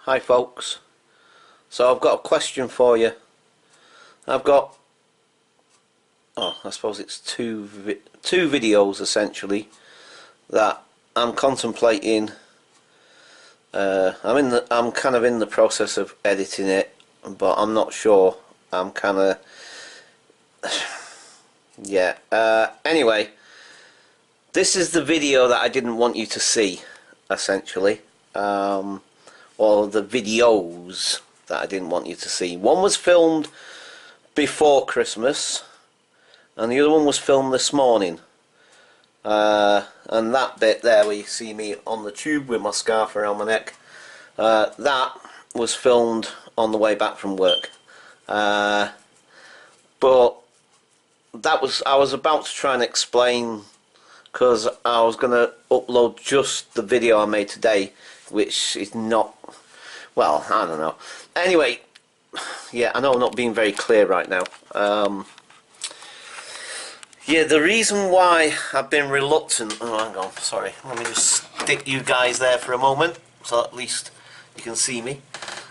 Hi folks, so I've got a question for you. I've got, I suppose it's two videos essentially that I'm contemplating. I'm kind of in the process of editing it, but I'm not sure. I'm kind of yeah. Anyway, this is the video that I didn't want you to see, essentially. Or the videos that I didn't want you to see. One was filmed before Christmas and the other one was filmed this morning. And that bit there where you see me on the tube with my scarf around my neck, that was filmed on the way back from work. But that was, I was about to try and explain, because I was going to upload just the video I made today, which is not, well, I don't know. Anyway, yeah, I know I'm not being very clear right now. Yeah, the reason why I've been reluctant, oh hang on, sorry, let me just stick you guys there for a moment, so at least you can see me.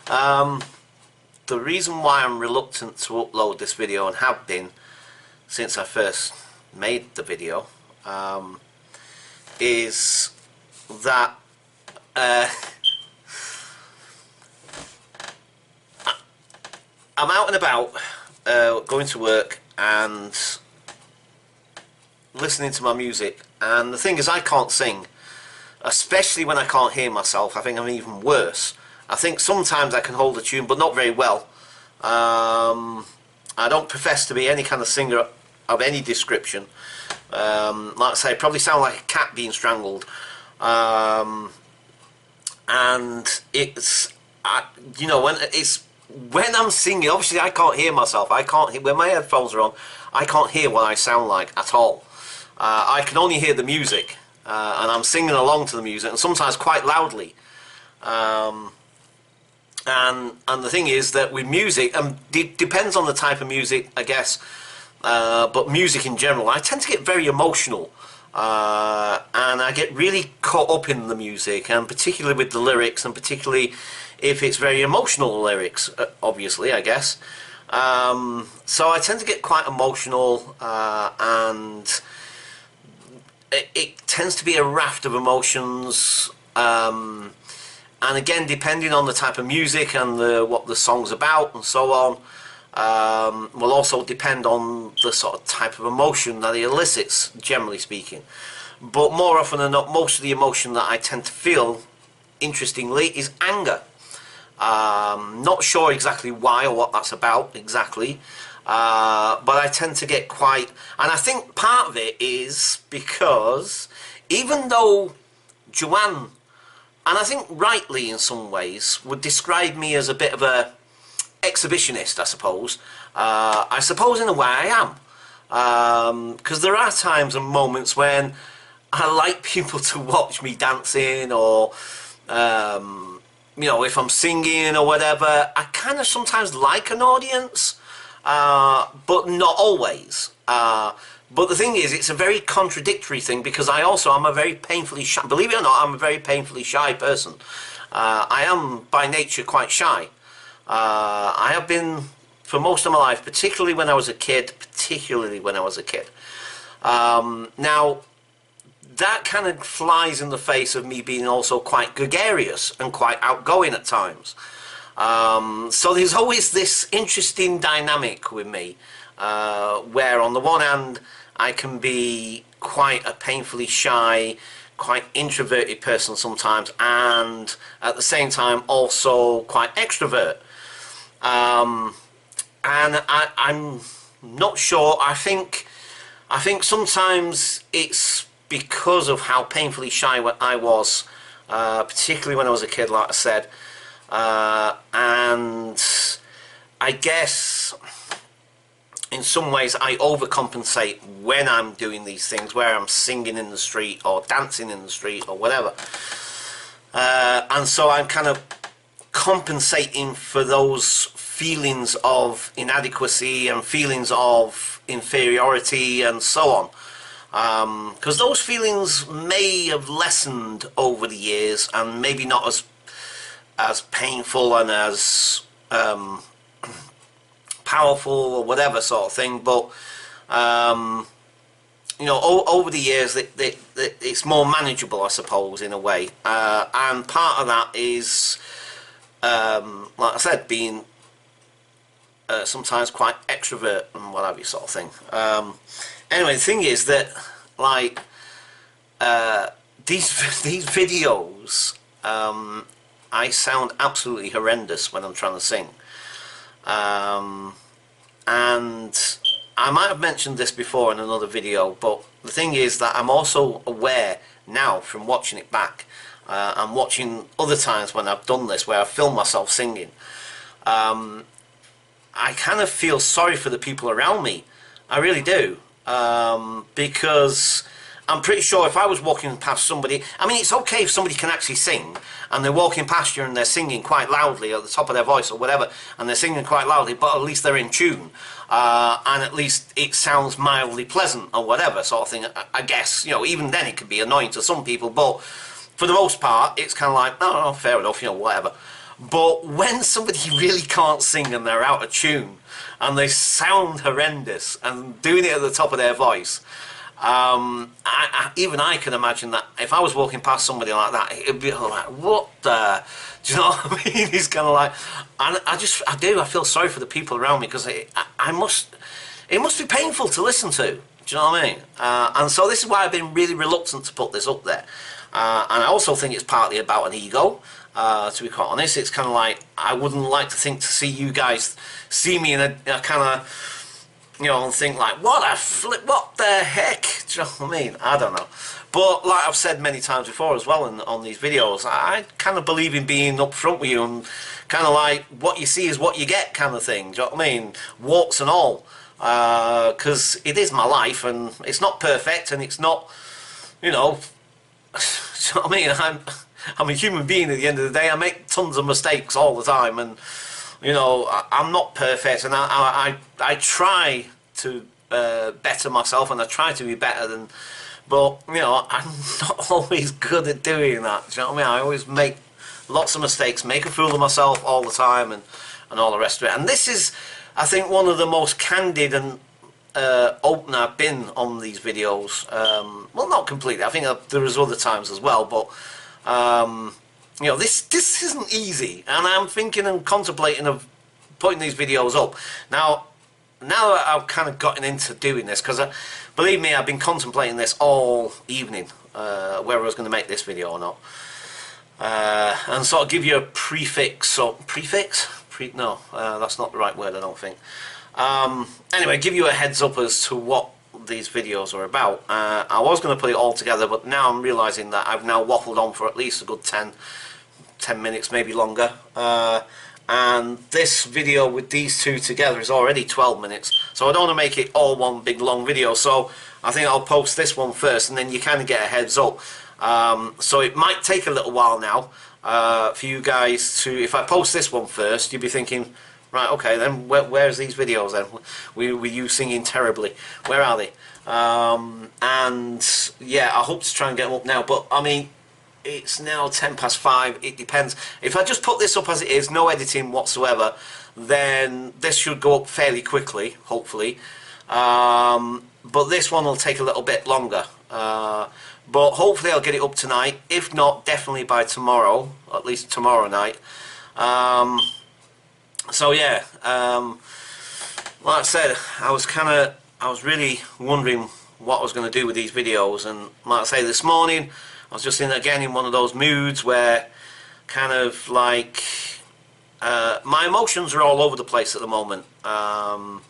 The reason why I'm reluctant to upload this video, and have been since I first made the video, is that I'm out and about, going to work and listening to my music, and the thing is, I can't sing, especially when I can't hear myself. I think I'm even worse. I think sometimes I can hold a tune, but not very well. I don't profess to be any kind of singer of any description. Like I say, I probably sound like a cat being strangled. And it's, you know, when I'm singing, obviously I can't hear myself. I can't hear, when my headphones are on, I can't hear what I sound like at all. I can only hear the music, and I'm singing along to the music, and sometimes quite loudly. And the thing is that with music, depends on the type of music, I guess, but music in general, I tend to get very emotional. And I get really caught up in the music, and particularly with the lyrics, and particularly if it's very emotional lyrics, obviously, I guess. So I tend to get quite emotional, and it tends to be a raft of emotions, and again, depending on the type of music and what the song's about and so on, will also depend on the sort of type of emotion that it elicits, generally speaking. But more often than not, most of the emotion that I tend to feel, interestingly, is anger. Not sure exactly why or what that's about exactly, but I tend to get quite, and I think part of it is because even though Joanne, and I think rightly in some ways, would describe me as a bit of a exhibitionist, I suppose in a way I am, because there are times and moments when I like people to watch me dancing, or you know, if I'm singing or whatever, I kind of sometimes like an audience, but not always. But the thing is, it's a very contradictory thing, because I also am a very painfully shy, believe it or not, I'm a very painfully shy person. I am by nature quite shy. I have been for most of my life, particularly when I was a kid. Now, that kind of flies in the face of me being also quite gregarious and quite outgoing at times. So there's always this interesting dynamic with me, where on the one hand I can be quite a painfully shy, quite introverted person sometimes, and at the same time also quite extrovert. And I'm not sure. I think sometimes it's because of how painfully shy I was, particularly when I was a kid, like I said, and I guess in some ways I overcompensate when I'm doing these things, where I'm singing in the street or dancing in the street or whatever, and so I'm kind of compensating for those feelings of inadequacy and feelings of inferiority and so on, because those feelings may have lessened over the years, and maybe not as as painful and as powerful or whatever sort of thing, but you know, over the years, it's more manageable, I suppose, in a way. And part of that is, like I said, being sometimes quite extrovert and what have you, sort of thing. Anyway, the thing is that, like, these videos, I sound absolutely horrendous when I'm trying to sing. And I might have mentioned this before in another video, but the thing is that I'm also aware now from watching it back and watching other times when I've done this where I've filmed myself singing. I kind of feel sorry for the people around me. I really do. Because I'm pretty sure if I was walking past somebody, I mean, it's okay if somebody can actually sing and they're walking past you and they're singing quite loudly at the top of their voice or whatever, and they're singing quite loudly, but at least they're in tune, and at least it sounds mildly pleasant or whatever sort of thing. I guess, you know, even then it can be annoying to some people, but for the most part it's kind of like, oh, fair enough, you know, whatever. But when somebody really can't sing and they're out of tune and they sound horrendous and doing it at the top of their voice, even I can imagine that if I was walking past somebody like that, it'd be like, what the, do you know what I mean? It's kind of like, and I feel sorry for the people around me, because it must be painful to listen to, do you know what I mean? And so this is why I've been really reluctant to put this up there. And I also think it's partly about an ego, to be quite honest. It's kind of like, I wouldn't like to think to see you guys see me in a kind of, you know, and think like, what the heck, do you know what I mean? I don't know. But like I've said many times before as well on these videos, I kind of believe in being upfront with you and kind of like, what you see is what you get kind of thing, do you know what I mean? Warts and all. Because it is my life and it's not perfect and it's not, you know, do you know what I mean? I'm a human being at the end of the day. I make tons of mistakes all the time, and you know, I'm not perfect, and I try to better myself, and I try to be better than, but you know, I'm not always good at doing that, do you know what I mean? I always make lots of mistakes, make a fool of myself all the time, and all the rest of it. And this is, I think, one of the most candid and open I've been on these videos. Well, not completely, I think there is other times as well, but you know, this isn't easy, and I'm thinking and contemplating of putting these videos up. Now that I've kind of gotten into doing this, because believe me, I've been contemplating this all evening, whether I was going to make this video or not, and sort of give you a prefix, or no, that's not the right word, I don't think. Anyway, give you a heads up as to what these videos are about. I was going to put it all together, but now I'm realising that I've now waffled on for at least a good 10 minutes, maybe longer, and this video with these two together is already 12 minutes, so I don't want to make it all one big long video, so I think I'll post this one first, and then you kind of get a heads up. So it might take a little while now for you guys to, if I post this one first, you'll be thinking, right, okay, then where's these videos then? Were you singing terribly? Where are they? And yeah, I hope to try and get them up now, but I mean, it's now 5:10. It depends. If I just put this up as it is, no editing whatsoever, then this should go up fairly quickly, hopefully. But this one will take a little bit longer. But hopefully I'll get it up tonight. If not, definitely by tomorrow, at least tomorrow night. So yeah, like I said, I was really wondering what I was going to do with these videos, and like I say, this morning I was just in one of those moods where kind of like my emotions are all over the place at the moment, and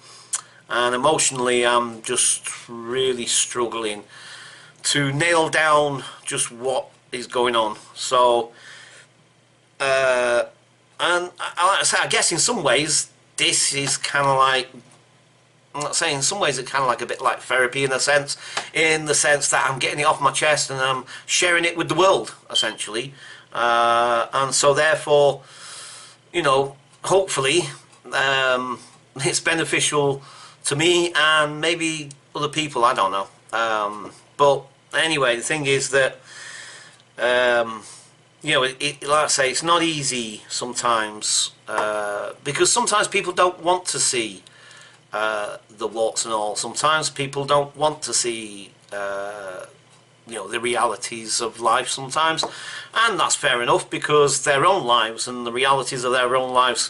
emotionally I'm just really struggling to nail down just what is going on. So and like I say, I guess in some ways this is kind of like, I'm not saying, in some ways it's kind of like a bit like therapy in the sense that I'm getting it off my chest and I'm sharing it with the world, essentially. And so therefore, you know, hopefully it's beneficial to me and maybe other people, I don't know. But anyway, the thing is that you know, like I say, it's not easy sometimes, because sometimes people don't want to see the warts and all. Sometimes people don't want to see you know, the realities of life sometimes, and that's fair enough, because their own lives and the realities of their own lives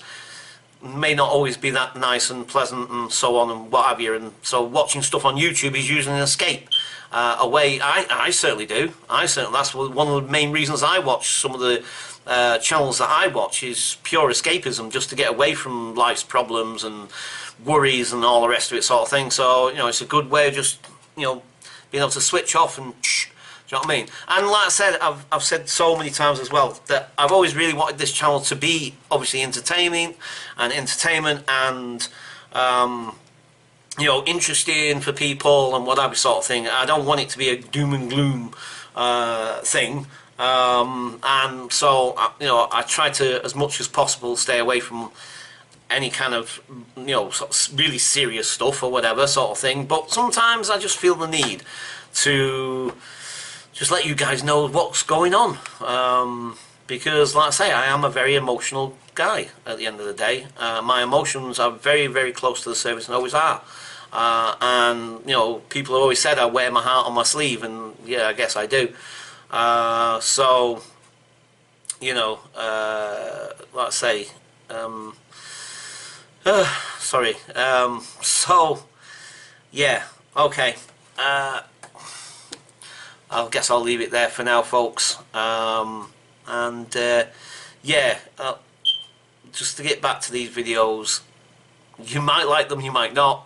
may not always be that nice and pleasant and so on and what have you. And so watching stuff on YouTube is usually an escape away. I certainly do. That's one of the main reasons I watch some of the channels that I watch, is pure escapism, just to get away from life's problems and worries and all the rest of it, sort of thing. So, you know, it's a good way of just, you know, being able to switch off and do you know what I mean? And like I said, I've said so many times as well, that I've always really wanted this channel to be obviously entertaining and entertainment and you know, interesting for people and whatever sort of thing. I don't want it to be a doom and gloom thing. And so you know, I try to, as much as possible, stay away from any kind of, you know, sort of really serious stuff or whatever sort of thing. But sometimes I just feel the need to just let you guys know what's going on, because like I say, I am a very emotional guy at the end of the day. My emotions are very, very close to the surface and always are, and you know, people have always said I wear my heart on my sleeve, and yeah, I guess I do. So you know, like I say, sorry, so yeah, okay, I guess I'll leave it there for now, folks. And yeah, just to get back to these videos, you might like them, you might not.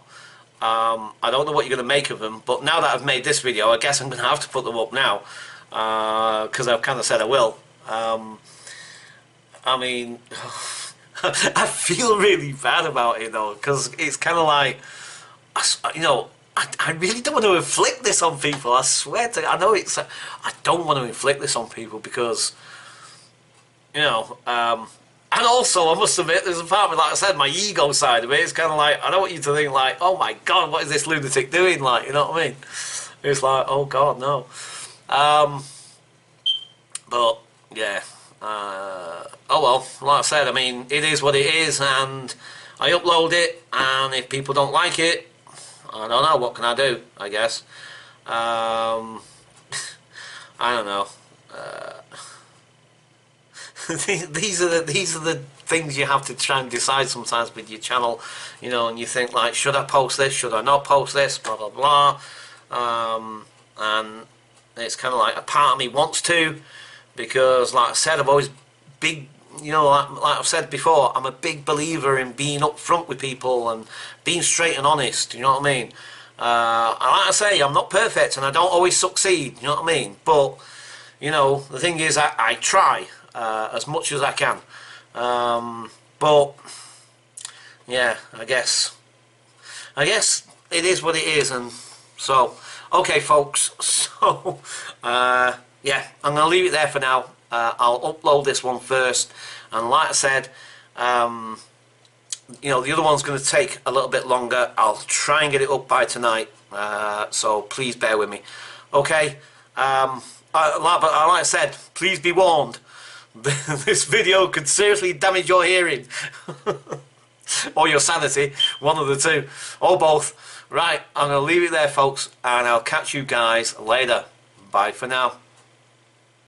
I don't know what you're going to make of them, but now that I've made this video, I guess I'm going to have to put them up now, because I've kind of said I will. I mean, I feel really bad about it though, because it's kind of like, you know, I really don't want to inflict this on people. I swear to, I know it's, I don't want to inflict this on people, because, you know, and also I must admit, there's a part of it, like I said, my ego side of it, it's kind of like, I don't want you to think like, oh my god, what is this lunatic doing, like, you know what I mean? It's like, oh god, no. But yeah, oh well, like I said, I mean, it is what it is, and I upload it, and if people don't like it, I don't know, what can I do, I guess. I don't know. These are the things you have to try and decide sometimes with your channel, you know, and you think like, should I post this, should I not post this, blah blah blah. And it's kind of like, a part of me wants to, because like I said, I've always big, you know, like I've said before, I'm a big believer in being upfront with people and being straight and honest, you know what I mean? And like I say, I'm not perfect and I don't always succeed, you know what I mean? But, you know, the thing is, I try as much as I can. But, yeah, I guess it is what it is. And so, okay folks, so, yeah, I'm going to leave it there for now. I'll upload this one first, and like I said, you know, the other one's going to take a little bit longer. I'll try and get it up by tonight, so please bear with me. Okay, like I said, please be warned, this video could seriously damage your hearing or your sanity, one of the two, or both. Right, I'm going to leave it there folks, and I'll catch you guys later. Bye for now.